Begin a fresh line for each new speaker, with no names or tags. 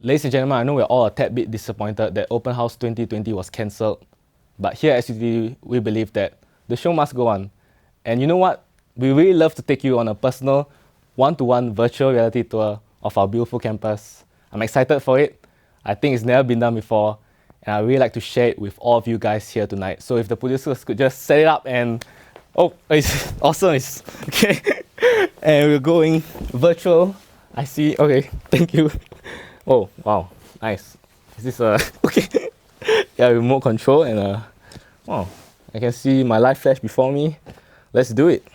Ladies and gentlemen, I know we're all a tad bit disappointed that Open House 2020 was cancelled, but here at SUTD, we believe that the show must go on. And you know what? We really love to take you on a personal, one-to-one virtual reality tour of our beautiful campus. I'm excited for it. I think it's never been done before, and I really like to share it with all of you guys here tonight. So if the producers could just set it up and... Oh, it's awesome. It's okay. And we're going virtual. I see. Okay, thank you. Oh, wow, nice. Is this okay? Yeah, remote control and wow, I can see my live flash before me. Let's do it.